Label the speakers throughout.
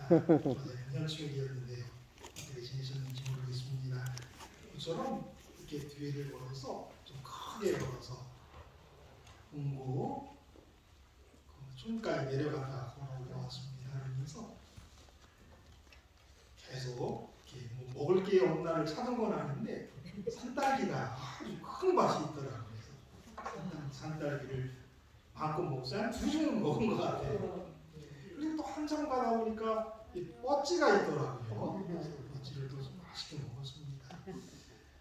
Speaker 1: 현충일이었는데요. 어떻게 지내셨는지 모르겠습니다. 저처럼 이렇게 뒤를 걸어서 좀 크게 걸어서 홍고 촌까지 내려갔다 걸어오고 왔습니다. 그러면서 계속 이렇게 뭐 먹을 게 없나를 찾은 건 아닌데 산딸기가 아주 큰 맛이 있더라고요. 그래서 산딸기를 마음껏 먹자 한 2주는 먹은 것 같아요. 그리고 또 한참 가다 보니까 이 뻗지가 있더라고요. 그래서 뻗지를 또 좀 맛있게 먹었습니다.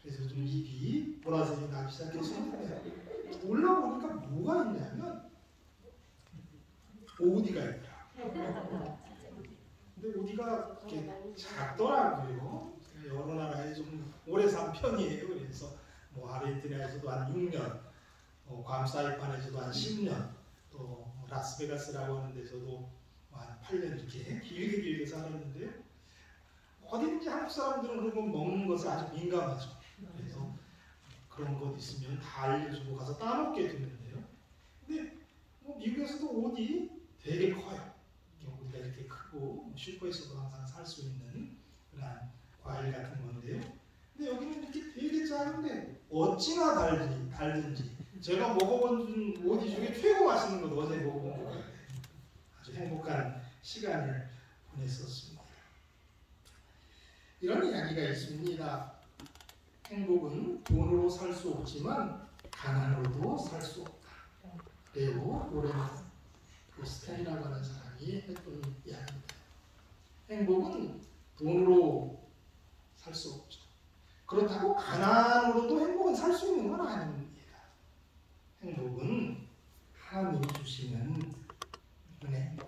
Speaker 1: 그래서 좀 입이 보라색이 나기 시작했었는데 올라보니까 뭐가 있냐면 오디가 있더라고요. 근데 오디가 이렇게 작더라고요. 여러 나라에 좀 오래 산 편이에요. 그래서 뭐 아르헨티나에서도 한 6년, 괌 사이판에서도 한 10년, 또 라스베가스라고 하는 데서도 한 8년 이렇게 길게 살았는데요. 어디든지 한국 사람들은 그런 거 먹는 것에 아주 민감하죠. 그래서 그런 것 있으면 다 알려주고 가서 따먹게 되는데요. 근데 뭐 미국에서도 오디 되게 커요. 오디가 이렇게 크고 슈퍼에서도 항상 살 수 있는 그런 과일 같은 건데요. 근데 여기는 이렇게 되게 작은데 어찌나 달든지 제가 먹어본 오디 중에 최고 맛있는 것 어제 먹어본 것 같아요. 아주 행복한 시간을 보냈었습니다. 이런 이야기가 있습니다. 행복은 돈으로 살 수 없지만 가난으로도 살 수 없다. 레오 로렌스텐이라고 하는 사람이 했던 이야기입니다. 행복은 돈으로 살 수 없죠. 그렇다고 가난으로도 행복은 살 수 있는 건 아닙니다. 행복은 하나님이 주시는 은혜입니다.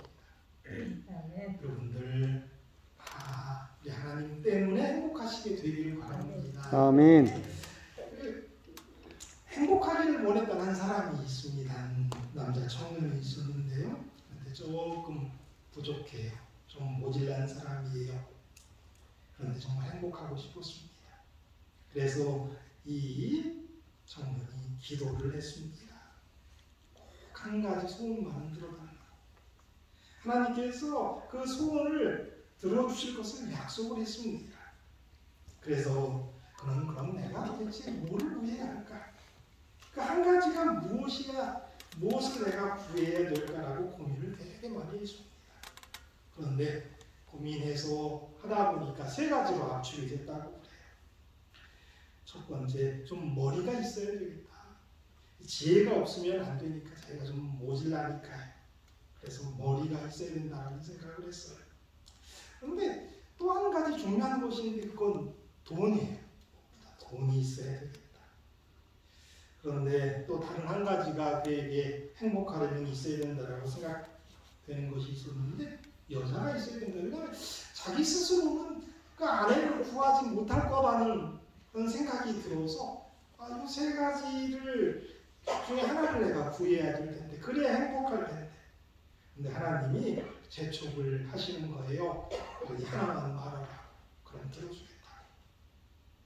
Speaker 1: 여러분들 다 하나님 때문에 행복하시게 되기를 바랍니다.
Speaker 2: 아멘.
Speaker 1: 행복하기를 원했던 한 사람이 있습니다. 남자 청년이 있었는데요. 근데 조금 부족해요. 좀 모질란 사람이에요. 그런데 정말 행복하고 싶었습니다. 그래서 이 청년이 기도를 했습니다. 꼭 한 가지 소원만 들어달라고. 하나님께서 그 소원을 들어주실 것을 약속을 했습니다. 그래서 그는 그럼 내가 도대체 뭐를 구해야 할까? 그 한 가지가 무엇을 내가 구해야 될까라고 고민을 되게 많이 했습니다. 그런데 고민해서 하다 보니까 3가지로 압축이 됐다고 그래요. 첫 번째, 좀 머리가 있어야 되겠다. 지혜가 없으면 안 되니까 자기가 좀 모질라니까요. 그래서 머리가 있어야 된다는 생각을 했어요. 그런데 또 한 가지 중요한 것인데 그건 돈이에요. 돈이 있어야 되겠다. 그런데 또 다른 한 가지가 그에게 행복하려면 있어야 된다라고 생각되는 것이 있었는데 여자가 있어야 된다. 왜냐하면 자기 스스로는 그 아내를 구하지 못할 거라는 그런 생각이 들어서 이 3가지를 중에 하나를 내가 구해야 될 텐데 그래야 행복할 텐데. 근데 하나님이 재촉을 하시는 거예요. 이 하나만 말하라. 그럼 들어주겠다.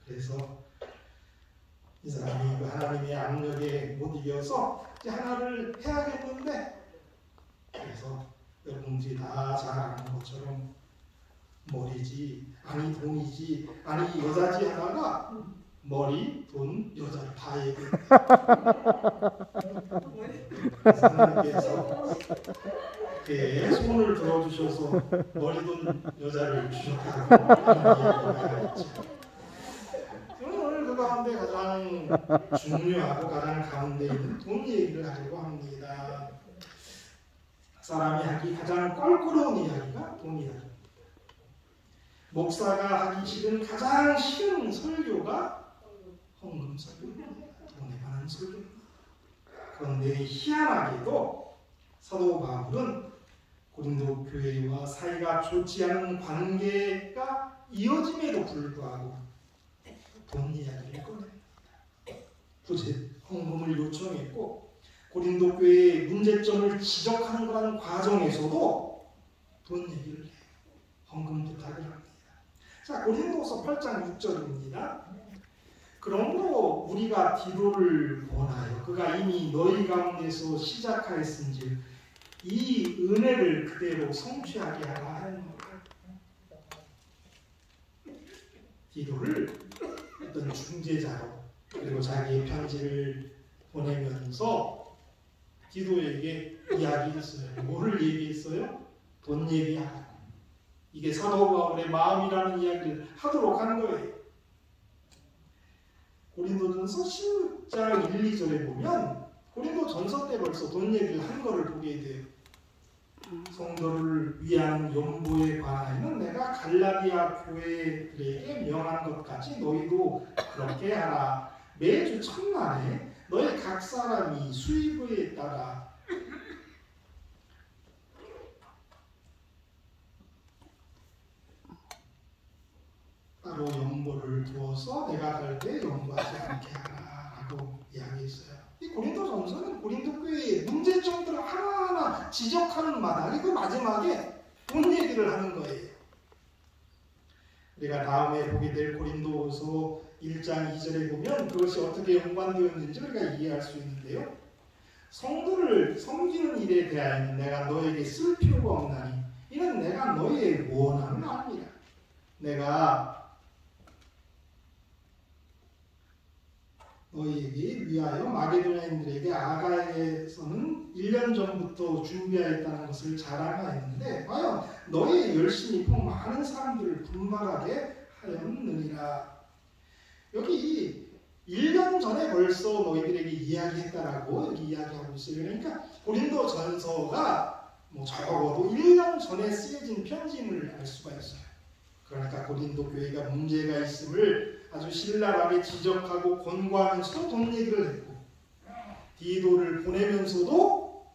Speaker 1: 그래서 이 사람이 그 하나님의 압력에 못 이겨서 이제 하나를 해야겠는데, 그래서 여러분들이 다 잘 아는 것처럼 머리지, 아니 돈이지, 아니 여자지 하다가 머리, 돈, 여자를 다 얘기했다. 그래서 하나님께서 그의 소원을 들어주셔서 머리, 돈, 여자를 주셨다고 이야기가 있죠. 저는 오늘 그 가운데 가장 중요하고 가장 가운데 있는 돈 얘기를 하려고 합니다. 사람이 하기 가장 껄끄러운 이야기가 돈 이야기입니다. 목사가 하기 싫은 가장 쉬운 설교가 헌금 설교입니다. 돈에 관한 설교입니다. 그런데 희한하게도 사도 바울은 고린도 교회와 사이가 좋지 않은 관계가 이어짐에도 불구하고 돈 이야기를 꺼냅니다. 부재 헌금을 요청했고 고린도 교회의 문제점을 지적하는 그런 과정에서도 돈 얘기를 해요. 헌금 부탁을 합니다. 자, 고린도서 8장 6절입니다. 그러므로 우리가 디도를 원하여 그가 이미 너희 가운데서 시작하였은즉 이 은혜를 그대로 성취하게 하라 하는 거예요. 디도를 어떤 중재자로 그리고 자기의 편지를 보내면서 디도에게 이야기했어요. 뭐를 얘기했어요? 돈 얘기하라고. 이게 사도 바울의 마음이라는 이야기를 하도록 한 거예요. 고린도전서 16장 1, 2절에 보면 고린도전서 때 벌써 돈 얘기를 한 거를 보게 돼요. 성도를 위한 연보에 관하여는 내가 갈라디아 교회들에게 명한 것 같이 너희도 그렇게 하라. 매주 첫날에 너희 각 사람이 수입에 따라 따로 연보를 두어서 내가 갈 때 연보하지 않게 하라라고 이야기했어요. 이 고린도전서는 고린도 교회의 문제점들을 하나하나 지적하는 마당에 그 마지막에 돈 얘기를 하는 거예요. 우리가 다음에 보게 될 고린도서 1장 2절에 보면 그것이 어떻게 연관되었는지 우리가 이해할 수 있는데요. 성도를 섬기는 일에 대하여는 내가 너에게 쓸 필요가 없나니 이는 내가 너희의 원함을 압니다. 내가 너희에게 위하여 마게도냐인들에게 아가에서는 1년 전부터 준비하였다는 것을 자랑하였는데 과연 너희의 열심이 꼭 많은 사람들을 분발하게 하였느니라. 여기 1년 전에 벌써 너희들에게 이야기했다라고 여기 이야기하고 있어요. 그러니까 고린도전서가 적어도 1년 전에 쓰여진 편지임을 알 수가 있어요. 그러니까 고린도 교회가 문제가 있음을 아주 신랄하게 지적하고 권고하면서도 돈 얘기를 했고 디도를 보내면서도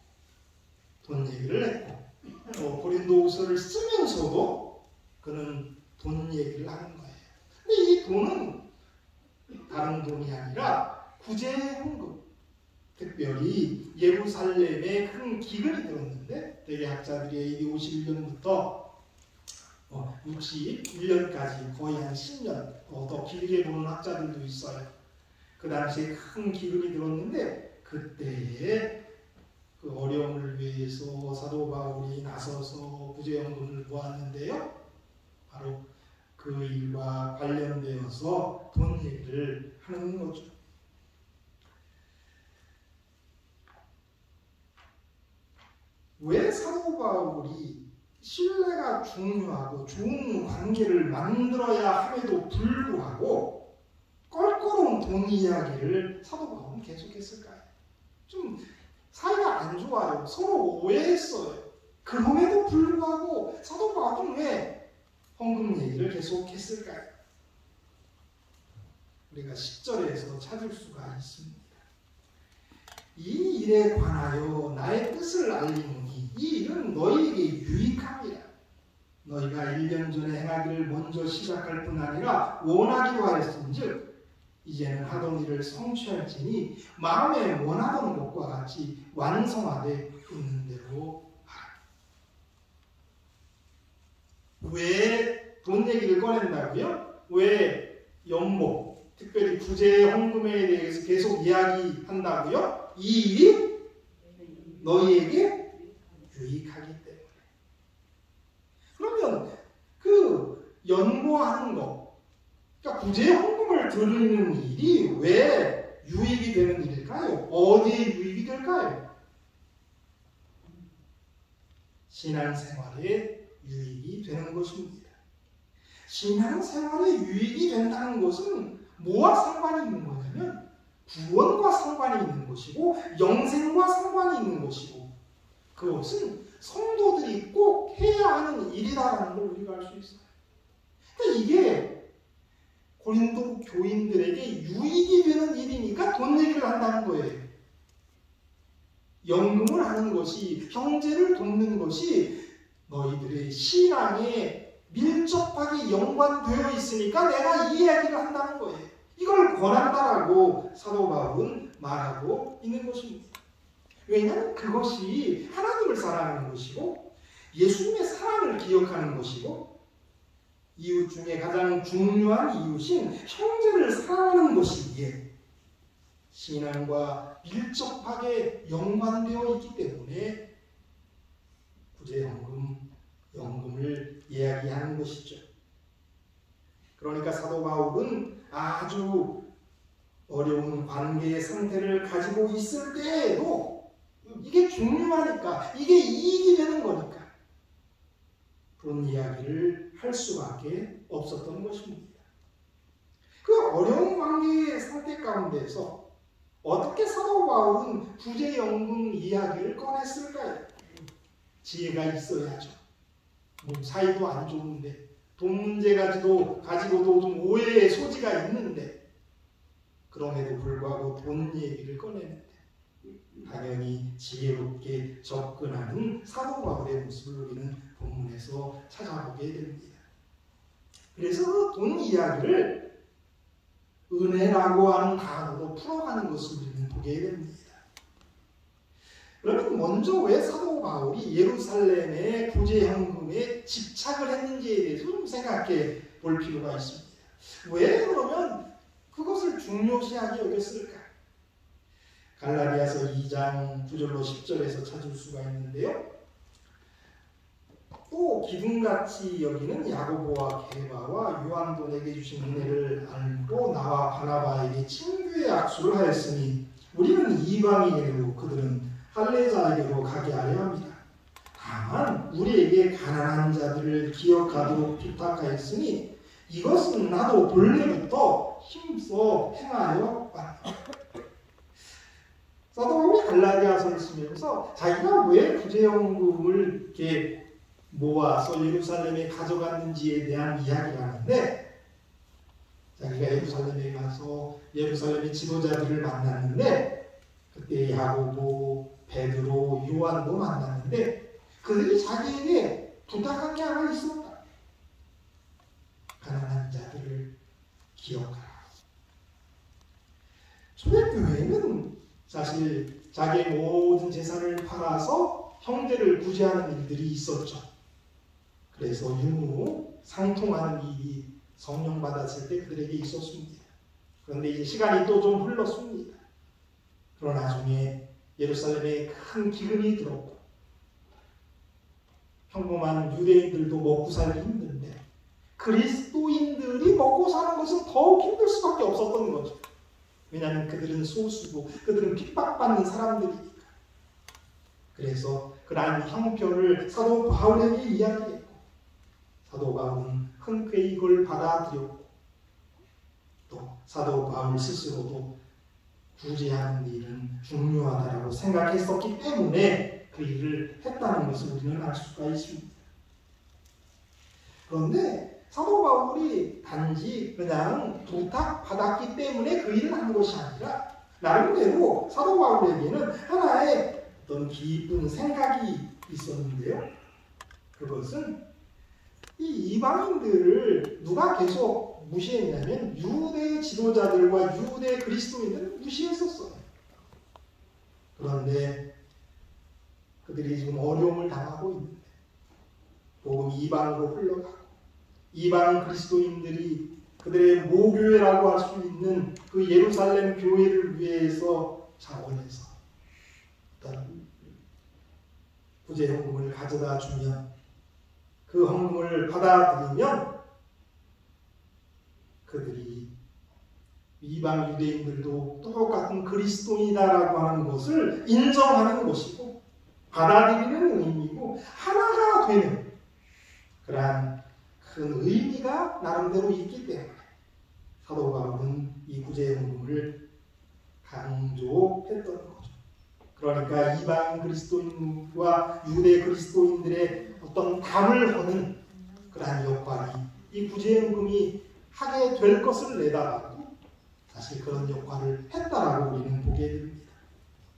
Speaker 1: 돈 얘기를 했고 고린도후서를 쓰면서도 그는 돈 얘기를 하는 거예요. 근데 이 돈은 다른 돈이 아니라 구제헌금, 특별히 예루살렘에 큰 기근이 들었는데 대개 학자들이 AD 51년부터 61년까지 거의 한 10년 더 길게 보는 학자들도 있어요. 그 당시에 큰 기근이 들었는데 그때에 그 어려움을 위해서 사도 바울이 나서서 구제연금을 모았는데요. 바로 그 일과 관련되어서 돈 얘기를 하는 거죠. 왜 사도 바울이 신뢰가 중요하고 좋은 관계를 만들어야 함에도 불구하고 껄끄러운 돈 이야기를 사도 바울은 계속했을까요? 좀 사이가 안 좋아요. 서로 오해했어요. 그럼에도 불구하고 사도 바울은 왜 헌금 얘기를 계속했을까요? 우리가 10절에서 찾을 수가 있습니다. 이 일에 관하여 나의 뜻을 알리노니 이 일은 너희에게 유익합니다. 너희가 1년 전에 행하기를 먼저 시작할 뿐 아니라 원하기도 하였은즉 이제는 하던 일을 성취할지니 마음에 원하던 것과 같이 완성하되 있는 대로 하라. 왜 돈 얘기를 꺼낸다고요? 왜 연봉, 특별히 구제 헌금에 대해서 계속 이야기한다고요? 이 일이 너희에게 유익하기 때문에. 그러면 그 연보하는 거, 그러니까 구제 헌금을 드리는 일이 왜 유익이 되는 일일까요? 어디에 유익이 될까요? 신앙생활에 유익이 되는 것입니다. 신앙생활에 유익이 된다는 것은 뭐와 상관이 있는 거냐면 구원과 상관이 있는 것이고 영생과 상관이 있는 것이고 그것은 성도들이 꼭 해야 하는 일이다라는 걸 우리가 알 수 있어요. 그러니까 이게 고린도 교인들에게 유익이 되는 일이니까 돈 얘기를 한다는 거예요. 연금을 하는 것이, 형제를 돕는 것이 너희들의 신앙에 밀접하게 연관되어 있으니까 내가 이 이야기를 한다는 거예요. 이걸 권한다라고 사도 바울은 말하고 있는 것입니다. 왜냐하면 그것이 하나님을 사랑하는 것이고 예수님의 사랑을 기억하는 것이고 이웃 중에 가장 중요한 이웃인 형제를 사랑하는 것이기에 신앙과 밀접하게 연관되어 있기 때문에 구제연금, 연금을 이야기하는 것이죠. 그러니까 사도 바울은 아주 어려운 관계의 상태를 가지고 있을 때에도 이게 중요하니까, 이게 이익이 되는 거니까 그런 이야기를 할 수밖에 없었던 것입니다. 그 어려운 관계의 상태 가운데서 어떻게 사도 바울은 구제연금 이야기를 꺼냈을까요? 지혜가 있어야죠. 사이도 안 좋은데, 돈 문제 가지고도 좀 오해의 소지가 있는데, 그럼에도 불구하고 돈 얘기를 꺼내는데 당연히 지혜롭게 접근하는 사도 바울의 모습을 우리는 본문에서 찾아보게 됩니다. 그래서 그 돈 이야기를 은혜라고 하는 단어로 풀어가는 것을 우리는 보게 됩니다. 그러면 먼저 왜 사도 바울이 예루살렘의 구제현금에 집착을 했는지에 대해서 좀 생각해 볼 필요가 있습니다. 왜 그러면 그것을 중요시하게 여겼을까? 갈라디아서 2장 9절로 10절에서 찾을 수가 있는데요. 또 기둥같이 여기는 야고보와 게바와 요한도 내게 주신 은혜를 알고 나와 바나바에게 친구의 약속을 하였으니 우리는 이방인에게로 그들은 할례자에게로 가게 하려 합니다. 다만 우리에게 가난한 자들을 기억하도록 부탁하였으니 이것은 나도 본래부터 힘써 행하여 왔다. 사도 바울이 갈라디아서를 쓰면서 자기가 왜 구제연금을 이렇게 모아서 예루살렘에 가져갔는지에 대한 이야기를 하는데, 자기가 예루살렘에 가서 예루살렘의 지도자들을 만났는데 그때 야고보, 베드로, 요한도 만났는데 그들이 자기에게 부탁한 게 하나 있었다. 가난한 자들을 기억하라. 초대교회는 사실 자기의 모든 재산을 팔아서 형제를 구제하는 일들이 있었죠. 그래서 유무 상통하는 일이 성령 받았을 때 그들에게 있었습니다. 그런데 이제 시간이 또 좀 흘렀습니다. 그러나 나중에 예루살렘에 큰 기근이 들었고 평범한 유대인들도 먹고 살기 힘든데 그리스도인들이 먹고 사는 것은 더욱 힘들 수밖에 없었던 거죠. 왜냐하면 그들은 소수고 그들은 핍박받는 사람들이니까. 그래서 그러한 형편을 사도 바울에게 이야기했고 사도 바울은 흔쾌히 이걸 받아들였고 또 사도 바울 스스로도 구제하는 일은 중요하다고 생각했었기 때문에 그 일을 했다는 것을 우리는 알 수가 있습니다. 그런데 사도 바울이 단지 그냥 부탁받았기 때문에 그 일을 한 것이 아니라 나름대로 사도 바울에게는 하나의 어떤 깊은 생각이 있었는데요. 그것은 이 이방인들을 누가 계속 무시했냐면 유대 지도자들과 유대 그리스도인들을 무시했었어요. 그런데 그들이 지금 어려움을 당하고 있는데 복음이 이방으로 흘러가고 이방 그리스도인들이 그들의 모교회라고 할 수 있는 그 예루살렘 교회를 위해서 자원해서 구제 헌금을 가져다 주면 그 헌금을 받아들이면 그들이 이방 유대인들도 똑같은 그리스도인이다라고 하는 것을 인정하는 것이고 받아들이는 의미고 하나가 되는 그러한 큰 의미가 나름대로 있기 때문에 사도 바울은 이 구제헌금을 강조했던 거죠. 그러니까 이방 그리스도인과 유대 그리스도인들의 어떤 담을 허는 그러한 역할이 이 구제헌금이 하게 될 것을 내다봤고 사실 그런 역할을 했다라고 우리는 보게 됩니다.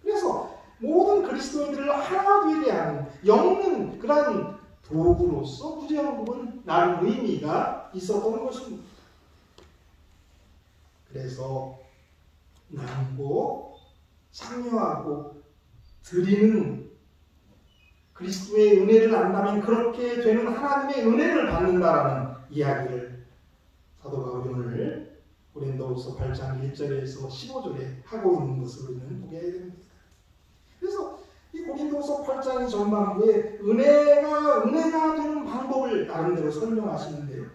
Speaker 1: 그래서 모든 그리스도인들을 하나 되게 하는 엮는 그러한 도구로서 구제헌금은 나름 의미가 있었던 것입니다. 그래서 나누고 참여하고 드리는 그리스도의 은혜를 안다면 그렇게 되는 하나님의 은혜를 받는다라는 이야기를 사도 바울이 오늘 고린도후서 8장 1절에서 15절에 하고 있는 것을 우리는 보게 됩니다. 그래서 이 고린도후서 8장의 전반부에 은혜가 되는 방법을 나름대로 설명하시는데요.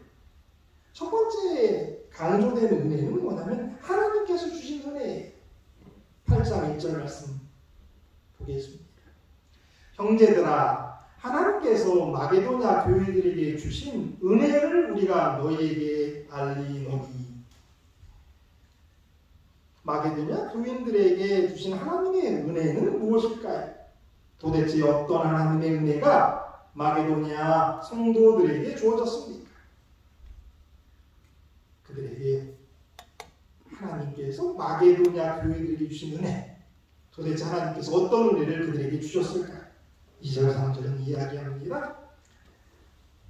Speaker 1: 첫 번째 번째 강조되는 은혜는 뭐냐면 하나님께서 주신 은혜예요. 8장 1절 말씀 보겠습니다. 형제들아, 하나님께서 마게도냐 교회들에게 주신 은혜를 우리가 너희에게 알리노니. 마게도냐 교인들에게 주신 하나님의 은혜는 무엇일까요? 도대체 어떤 하나님의 은혜가 마게도냐 성도들에게 주어졌습니까? 그들에게 하나님께서 마게도냐 교회들에게 주신 은혜, 도대체 하나님께서 어떤 은혜를 그들에게 주셨을까? 2절 3절은 이야기합니다.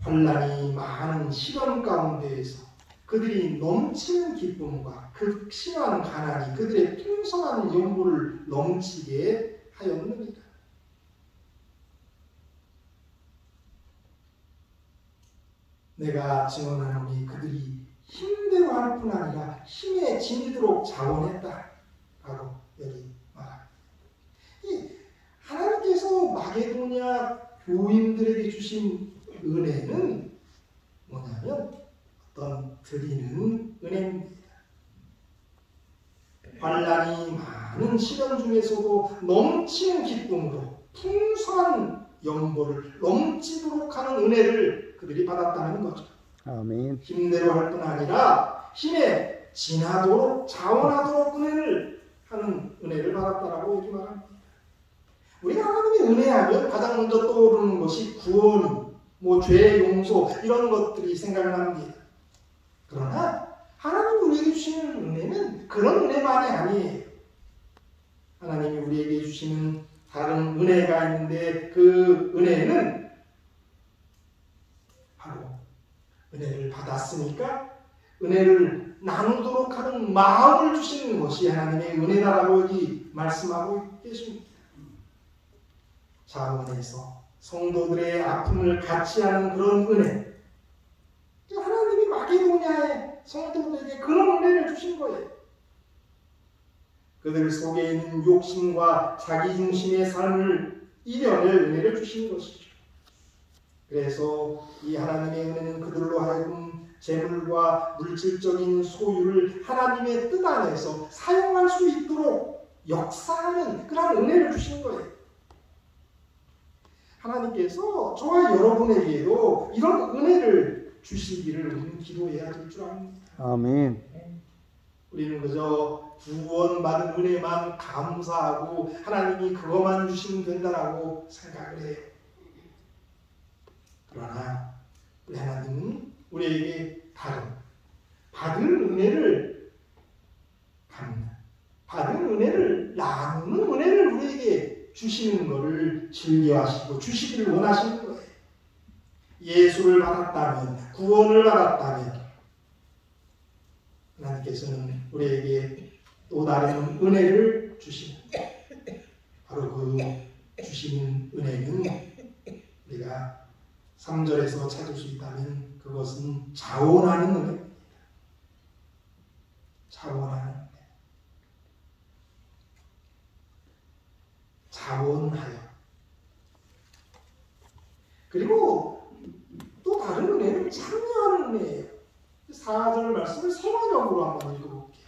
Speaker 1: 환난이 많은 시련 가운데에서 그들이 넘치는 기쁨과 극심한 가난이 그들의 풍성한 연보를 넘치게 하였느니라. 내가 증언하노니 그들이 힘대로 할 뿐 아니라 힘에 지니도록 자원했다 라고 여기 말합니다. 이 하나님께서 마게도냐 교인들에게 주신 은혜는 뭐냐면 어떤 드리는 은혜입니다. 환난이 많은 시련 중에서도 넘치는 기쁨으로 풍성한 연보를 넘치도록 하는 은혜를 그들이 받았다는 거죠.
Speaker 2: 아멘.
Speaker 1: 힘대로 할 뿐 아니라 힘에 지나도록 자원하도록 하는 은혜를 받았다라고 여기 말합니다. 우리가 하나님의 은혜하면 가장 먼저 떠오르는 것이 구원, 죄 용서 이런 것들이 생각납니다. 그러나 하나님이 우리에게 주시는 은혜는 그런 은혜만이 아니에요. 하나님이 우리에게 주시는 다른 은혜가 있는데 그 은혜는 바로 은혜를 받았으니까 은혜를 나누도록 하는 마음을 주시는 것이 하나님의 은혜다라고 여기 말씀하고 계십니다. 자원해서 성도들의 아픔을 같이 하는 그런 은혜, 하나님이 마게도냐의 성도들에게 그런 은혜를 주신 거예요. 그들 속에 있는 욕심과 자기중심의 삶을 이겨낼 은혜를 주신 것이죠. 그래서 이 하나님의 은혜는 그들로 하여금 재물과 물질적인 소유를 하나님의 뜻 안에서 사용할 수 있도록 역사하는 그런 은혜를 주신 거예요. 하나님께서 저와 여러분에게도 이런 은혜를 주시기를 우리는 기도해야 될 줄 압니다.
Speaker 2: 아멘.
Speaker 1: 우리는 그저 구원받은 은혜만 감사하고 하나님이 그것만 주시면 된다라고 생각을 해요. 그러나 우리 하나님은 우리에게 다른 받은 은혜를 갚는, 받은 은혜를 나누는 은혜를 우리에게 주시는 것을 즐겨하시고 주시기를 원하시는 거예요. 예수를 받았다면, 구원을 받았다면 하나님께서는 우리에게 또 다른 은혜를 주시는, 바로 그 주시는 은혜는 우리가 3절에서 찾을 수 있다면 그것은 자원하는 은혜입니다. 자원하는 은혜. 자원하여. 그리고 또 다른 은혜는 참여하는 은혜예요. 4절 말씀을 세번역으로 한번 읽어볼게요.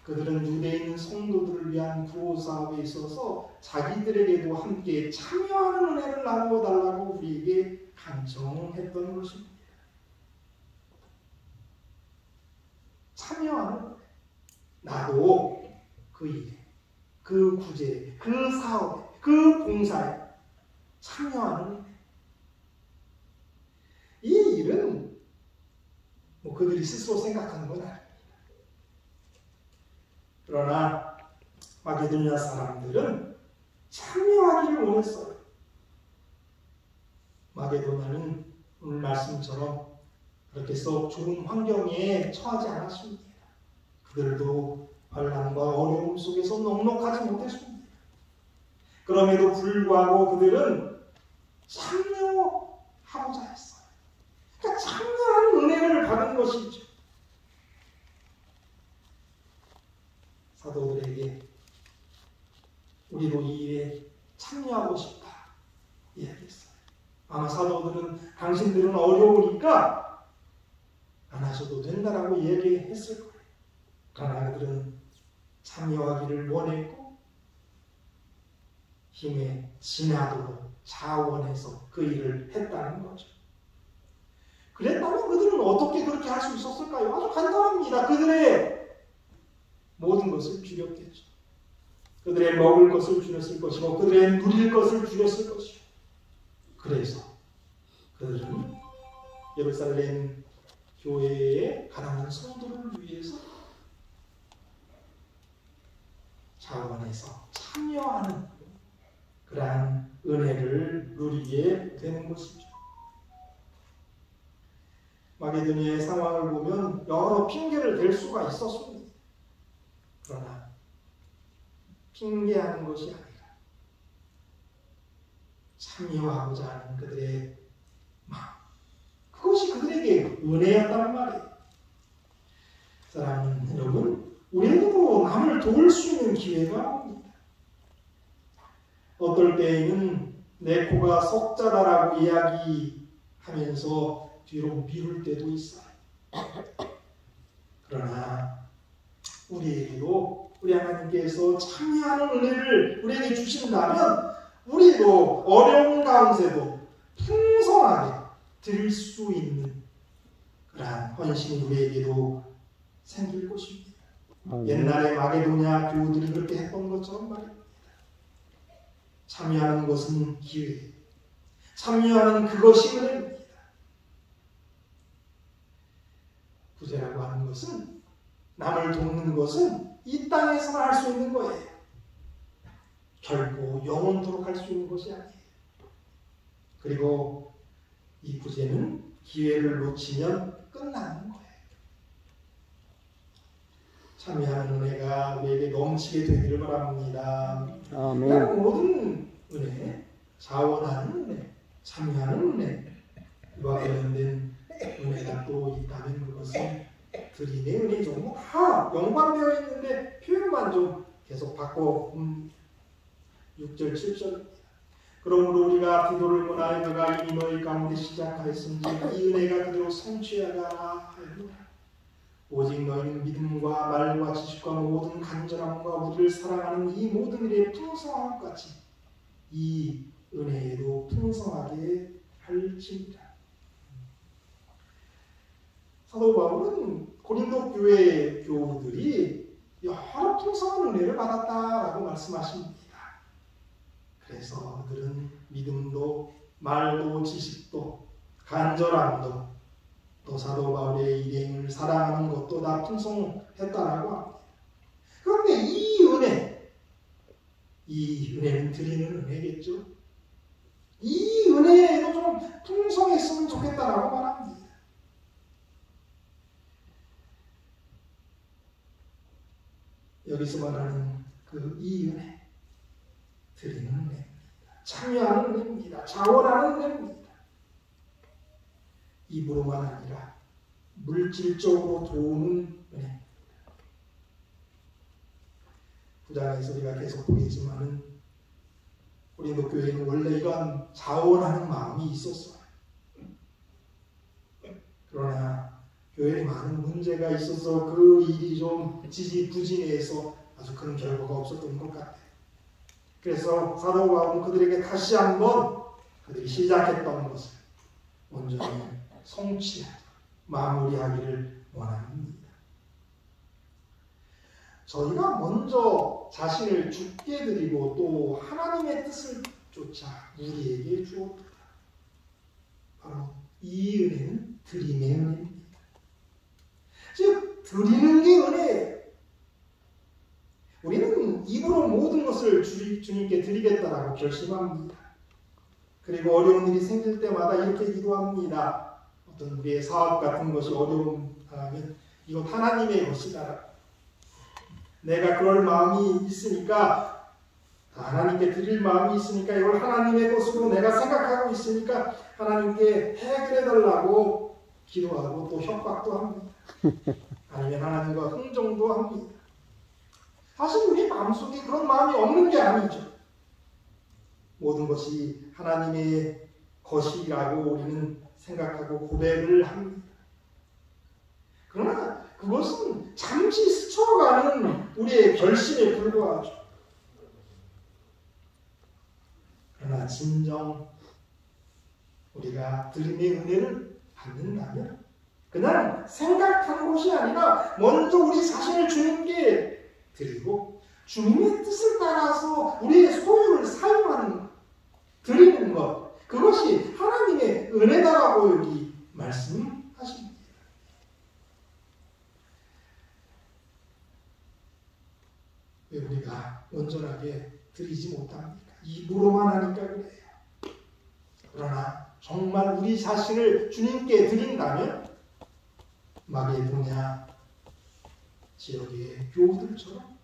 Speaker 1: 그들은 유대에 있는 성도들을 위한 구호 사업에 있어서 자기들에게도 함께 참여하는 은혜를 나누어 달라고 우리에게 간청했던 것입니다. 참여하는 은혜. 나도 그 일에, 그 구제에, 그 사업에, 그 봉사에 참여하는 은혜. 이 일은 그들이 스스로 생각하는 건 아닙니다. 그러나 마게도냐 사람들은 참여하기를 원했어요. 마게도냐는 오늘 말씀처럼 그렇게 썩 좋은 환경에 처하지 않았습니다. 그들도 환난과 어려움 속에서 넉넉하지 못했습니다. 그럼에도 불구하고 그들은 참여하고자 했어요. 그러니까 참여하는 은혜를 받은 것이죠. 사도들에게 우리도 이 일에 참여하고 싶다 이야기했어요. 아마 사도들은 당신들은 어려우니까 안 하셔도 된다라고 얘기했을 거예요. 그러나 그들은 참여하기를 원했고 힘에 지나도록 자원해서 그 일을 했다는 거죠. 그랬다면 그들은 어떻게 그렇게 할 수 있었을까요? 아주 간단합니다. 그들의 모든 것을 줄였겠죠. 그들의 먹을 것을 줄였을 것이고 그들의 누릴 것을 줄였을 것이고 그래서 그들은 예루살렘 교회의 가난한 성도를 위해서 자원해서 참여하는 그러한 은혜를 누리게 되는 것이죠. 마게도니아의 상황을 보면 여러 핑계를 댈 수가 있었습니다. 그러나 핑계하는 것이 아니라 참여하고자 하는 그들의 마음, 그것이 그들에게 은혜였단 말이에요. 사랑하는 여러분, 우리에게도 남을 도울 수 있는 기회가 옵니다. 어떨 때에는 내 코가 석자다라고 이야기하면서 뒤로 미룰 때도 있어요. 그러나 우리에게도 우리 하나님께서 참여하는 은혜를 우리에게 주신다면 우리도 어려운 가운데도 풍성하게 드릴 수 있는 그러한 헌신이 우리에게도 생길 것입니다. 옛날에 마게도냐 교우들이 그렇게 했던 것처럼 말입니다. 참여하는 것은 기회, 참여하는 그것이 은혜입니다. 부재라고 하는 것은, 남을 돕는 것은 이 땅에서만 할 수 있는 거예요. 결코 영원토록 할 수 있는 것이 아니에요. 그리고 이 부재는 기회를 놓치면 끝나는 거예요. 참여하는 은혜가 우리에게 넘치게 되기를 바랍니다. 아멘. 모든 은혜, 자원하는 은혜, 참여하는 은혜, 이와 관련된 은혜가 또 있다면 그것은 드림의 은혜죠. 뭐 다 연관되어 있는데 표현만 좀 계속 바꿔 6절, 7절. 그러므로 우리가 기도를 원하여 그가 이미 너희 가운데 시작하였은지 이 은혜가 그대로 성취하라 하였노라. 오직 너희는 믿음과 말과 지식과 모든 간절함과 우리를 사랑하는 이 모든 일의 풍성함 같이 이 은혜에도 풍성하게 할지니라. 사도 바울은 고린도 교회 교우들이 여러 풍성한 은혜를 받았다라고 말씀하십니다. 그래서 그들은 믿음도 말도 지식도 간절함도 또 사도 바울의 일행을 사랑하는 것도 다 풍성했다라고 합니다. 그런데 이 은혜는 드리는 은혜겠죠. 이 은혜에도 좀 풍성했으면 좋겠다라고 말합니다. 여기서 말하는 그 이 은혜, 드리는 은혜입니다. 참여하는 은혜입니다. 자원하는 은혜입니다. 입으로만 아니라 물질적으로 도우는 은혜. 부장에서 우리가 계속 보겠지만은 고린도 교회는 원래 이러한 자원하는 마음이 있었어요. 그러나 교회에 많은 문제가 있어서 그 일이 좀 지지부진해서 아주 큰 결과가 없었던 것 같아요. 그래서 사도 바울은 그들에게 다시 한번 그들이 시작했던 것을 온전히 성취하고 마무리하기를 원합니다. 저희가 먼저 자신을 죽게 드리고 또 하나님의 뜻을 쫓아 우리에게 주었다. 바로 이 은혜는 드림의 은혜입니다. 즉 드리는 게 은혜예요. 우리는 입으로 모든 것을 주님께 드리겠다라고 결심합니다. 그리고 어려운 일이 생길 때마다 이렇게 기도합니다. 어떤 우리의 사업 같은 것이 어려움하면 이것 하나님의 것이다. 내가 그럴 마음이 있으니까 하나님께 드릴 마음이 있으니까 이걸 하나님의 것으로 내가 생각하고 있으니까 하나님께 해결해달라고 기도하고 또 협박도 합니다. 아니면 하나님과 흥정도 합니다. 사실 우리 마음속에 그런 마음이 없는 게 아니죠. 모든 것이 하나님의 것이라고 우리는 생각하고 고백을 합니다. 그것은 잠시 스쳐가는 우리의 결심에 불과하죠. 그러나 진정 우리가 드림의 은혜를 받는다면 그냥 생각하는 것이 아니라 먼저 우리 자신을 주님께 드리고 주님의 뜻을 따라서 우리의 소유를 사용하는 것, 드리는 것, 그것이 하나님의 은혜다라고 여기 말씀하십니다. 왜 우리가 온전하게 드리지 못합니까? 입으로만 하니까 그래요. 그러나 정말 우리 자신을 주님께 드린다면 마게도냐 지역의 교우들처럼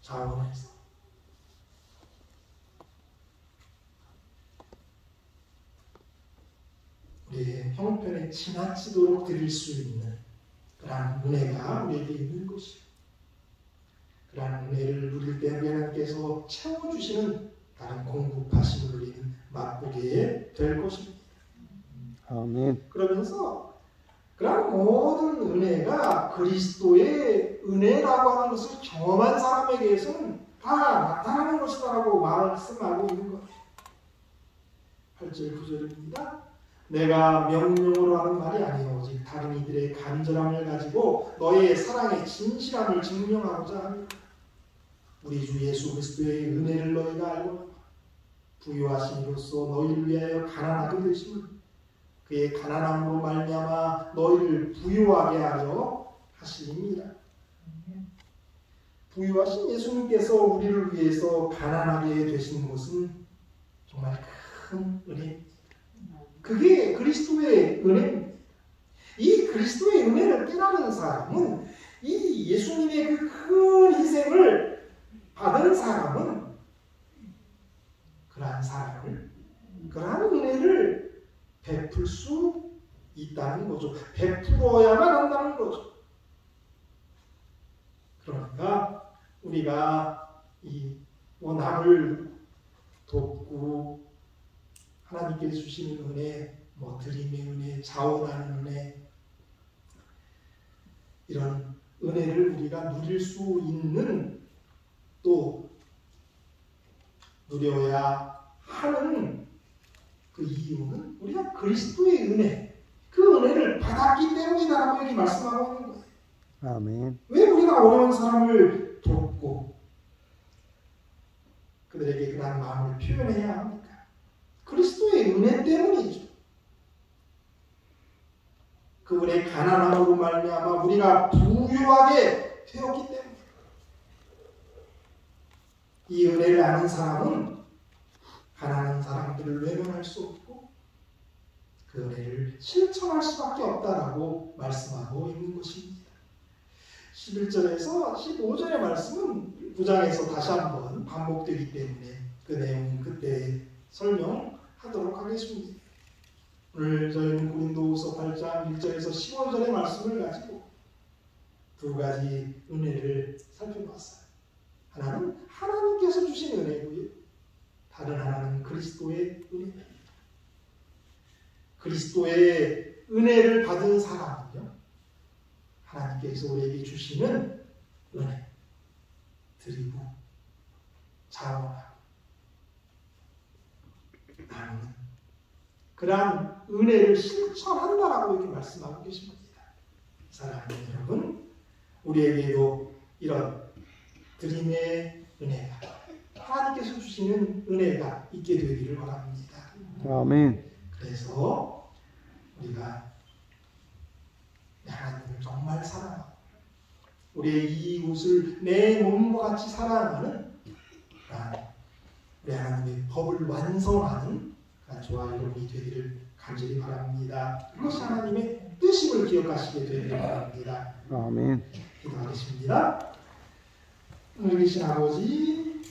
Speaker 1: 자원해서 우리의 형편에 지나치도록 드릴 수 있는 그러한 은혜가 우리에게 있는 것이요. 그러한 은혜를 누릴 때 하나님께서 채워주시는 다른 공급하심을 우리는 맛보게 될 것입니다.
Speaker 2: 아멘.
Speaker 1: 그러면서 그런 모든 은혜가 그리스도의 은혜라고 하는 것을 경험한 사람에게서는 다 나타나는 것이다라고 말씀하고 있는 거예요. 8절 9절입니다. 내가 명령으로 하는 말이 아니요 오직 다른 이들의 간절함을 가지고 너의 사랑의 진실함을 증명하고자 합니다. 우리 주 예수 그리스도의 은혜를 너희가 알고 부유하심으로써 너희를 위하여 가난하게 되심을 그의 가난함으로 말미암아 너희를 부유하게 하려 하심이니라. 부유하신 예수님께서 우리를 위해서 가난하게 되신 것은 정말 큰 은혜입니다. 그게 그리스도의 은혜입니다. 이 그리스도의 은혜를 깨달은 사람은 이 예수님의 그 큰 희생을 받은 사람은 그러한 사람을 그러한 은혜를 베풀 수 있다는 거죠. 베풀어야만 한다는 거죠. 그러니까 우리가 이 남을 돕고 하나님께 주시는 은혜, 드림의 은혜, 자원하는 은혜, 이런 은혜를 우리가 누릴 수 있는 또 누려야 하는 그 이유는 우리가 그리스도의 은혜, 그 은혜를 받았기 때문이다라고 여기 말씀하고 있는 거예요.
Speaker 2: 아멘.
Speaker 1: 왜 우리가 어려운 사람을 돕고 그들에게 그런 마음을 표현해야 합니까? 그리스도의 은혜 때문이죠. 그분의 가난함으로 말미암아 우리가 부유하게 되었기 때문에 이 은혜를 아는 사람은 가난한 사람들을 외면할 수 없고 그 은혜를 실천할 수밖에 없다라고 말씀하고 있는 것입니다. 11절에서 15절의 말씀은 9장에서 다시 한번 반복되기 때문에 그 내용은 그때 설명하도록 하겠습니다. 오늘 저희는 고린도후서 8장 1절에서 15절의 말씀을 가지고 두 가지 은혜를 살펴봤어요. 하나는 하나님께서 주신 은혜고요. 다른 하나는 그리스도의 은혜입니다. 그리스도의 은혜를 받은 사람은요, 하나님께서 우리에게 주시는 은혜 드리고 자원하고 나누는 그러한 은혜를 실천한다라고 이렇게 말씀하고 계십니다. 사랑하는 여러분, 우리에게도 이런 드림의 은혜가 하나님께서 주시는 은혜가 있게 되기를 바랍니다.
Speaker 2: 아멘.
Speaker 1: 그래서 우리가 하나님을 정말 사랑하고 우리의 이웃을 내 몸과 같이 사랑하는 우리 하나님의 법을 완성하는 저와 여러분이 되기를 간절히 바랍니다. 그것이 하나님의 뜻임을 기억하시게 되기를 바랍니다.
Speaker 2: 아멘.
Speaker 1: 기도하겠습니다. 하늘 계신 아버지,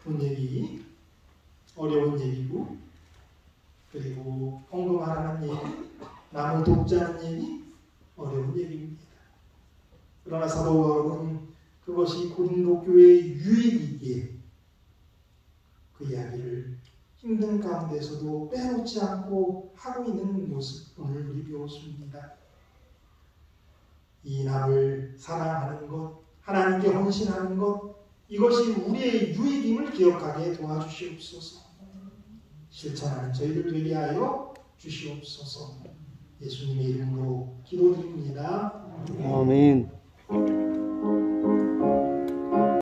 Speaker 1: 본 얘기 어려운 얘기고 그리고 헌금하라는 얘기, 남을 돕자는 얘기 어려운 얘기입니다. 그러나 사도 바울은 그것이 고린도 교회의 유익이기에 그 이야기를 힘든 가운데서도 빼놓지 않고 하고 있는 모습 오늘 우리 배웠습니다. 이 남을 사랑하는 것, 하나님께 헌신하는 것, 이것이 우리의 유익임을 기억하게 도와주시옵소서. 실천하는 저희들 되게 하여 주시옵소서. 예수님의 이름으로 기도드립니다.
Speaker 2: 아멘.